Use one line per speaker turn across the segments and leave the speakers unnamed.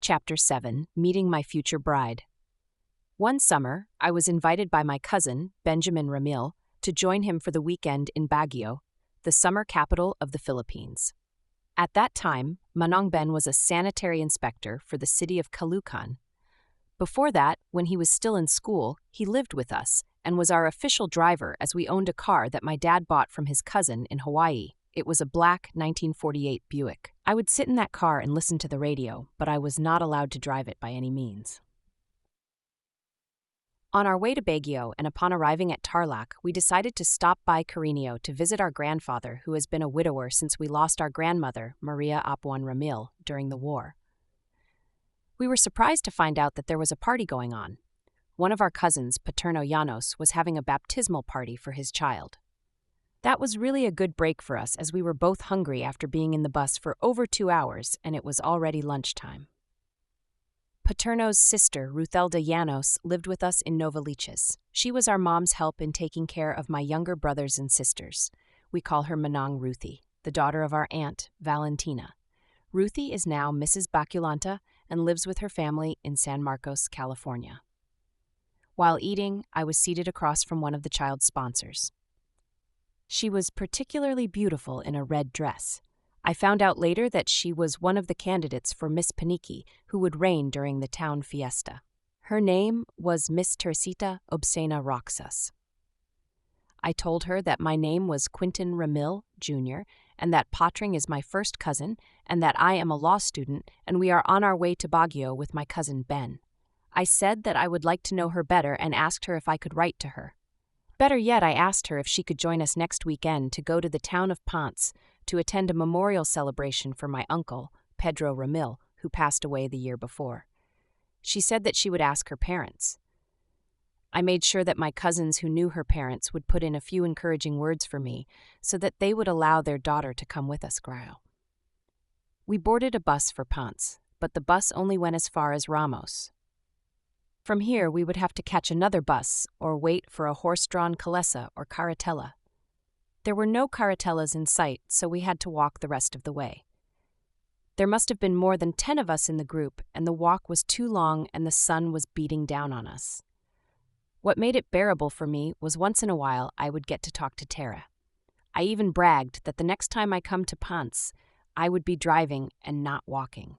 Chapter 7, Meeting My Future Bride. One summer, I was invited by my cousin, Quintin Ramil, to join him for the weekend in Baguio, the summer capital of the Philippines. At that time, Manong Ben was a sanitary inspector for the city of Caloocan. Before that, when he was still in school, he lived with us and was our official driver as we owned a car that my dad bought from his cousin in Hawaii. It was a black 1948 Buick. I would sit in that car and listen to the radio, but I was not allowed to drive it by any means. On our way to Baguio and upon arriving at TARLAC, we decided to stop by Carino to visit our grandfather, who has been a widower since we lost our grandmother, Maria Apuan Ramil, during the war. We were surprised to find out that there was a party going on. One of our cousins, Paterno Llanos, was having a baptismal party for his child. That was really a good break for us as we were both hungry after being in the bus for over 2 hours and it was already lunchtime. Paterno's sister, Ruthelda Llanos, lived with us in Novaliches. She was our mom's help in taking care of my younger brothers and sisters. We call her Manong Ruthie, the daughter of our aunt, Valentina. Ruthie is now Mrs. Baculanta and lives with her family in San Marcos, California. While eating, I was seated across from one of the child's sponsors. She was particularly beautiful in a red dress. I found out later that she was one of the candidates for Miss Paniki, who would reign during the town fiesta. Her name was Miss Teresita Obscena Roxas. I told her that my name was Quintin Ramil, Jr., and that Patring is my first cousin, and that I am a law student, and we are on our way to Baguio with my cousin Ben. I said that I would like to know her better and asked her if I could write to her. Better yet, I asked her if she could join us next weekend to go to the town of Ponce to attend a memorial celebration for my uncle, Pedro Ramil, who passed away the year before. She said that she would ask her parents. I made sure that my cousins who knew her parents would put in a few encouraging words for me so that they would allow their daughter to come with us, Grau. We boarded a bus for Ponce, but the bus only went as far as Ramos. From here, we would have to catch another bus or wait for a horse-drawn calesa or carretela. There were no carretelas in sight, so we had to walk the rest of the way. There must have been more than 10 of us in the group, and the walk was too long and the sun was beating down on us. What made it bearable for me was once in a while I would get to talk to Tara. I even bragged that the next time I come to Ponce, I would be driving and not walking.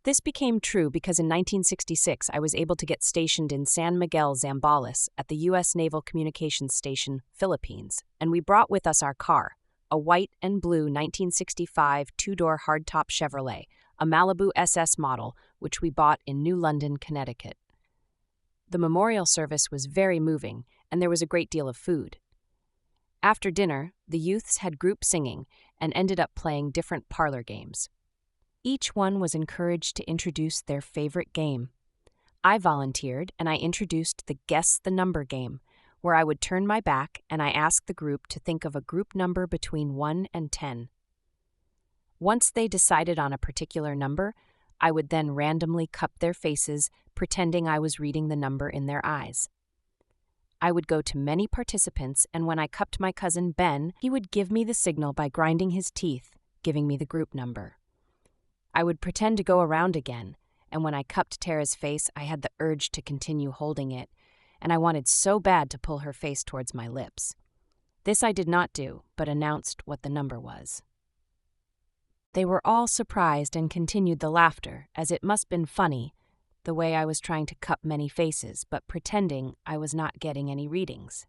This became true because in 1966 I was able to get stationed in San Miguel, Zambales at the U.S. Naval Communications Station, Philippines, and we brought with us our car, a white and blue 1965 two-door hardtop Chevrolet, a Malibu SS model, which we bought in New London, Connecticut. The memorial service was very moving, and there was a great deal of food. After dinner, the youths had group singing and ended up playing different parlor games. Each one was encouraged to introduce their favorite game. I volunteered and I introduced the Guess the Number game, where I would turn my back and I asked the group to think of a group number between 1 and 10. Once they decided on a particular number, I would then randomly cup their faces, pretending I was reading the number in their eyes. I would go to many participants, and when I cupped my cousin Ben, he would give me the signal by grinding his teeth, giving me the group number. I would pretend to go around again, and when I cupped Tara's face, I had the urge to continue holding it, and I wanted so bad to pull her face towards my lips. This I did not do, but announced what the number was. They were all surprised and continued the laughter, as it must been funny, the way I was trying to cup many faces, but pretending I was not getting any readings.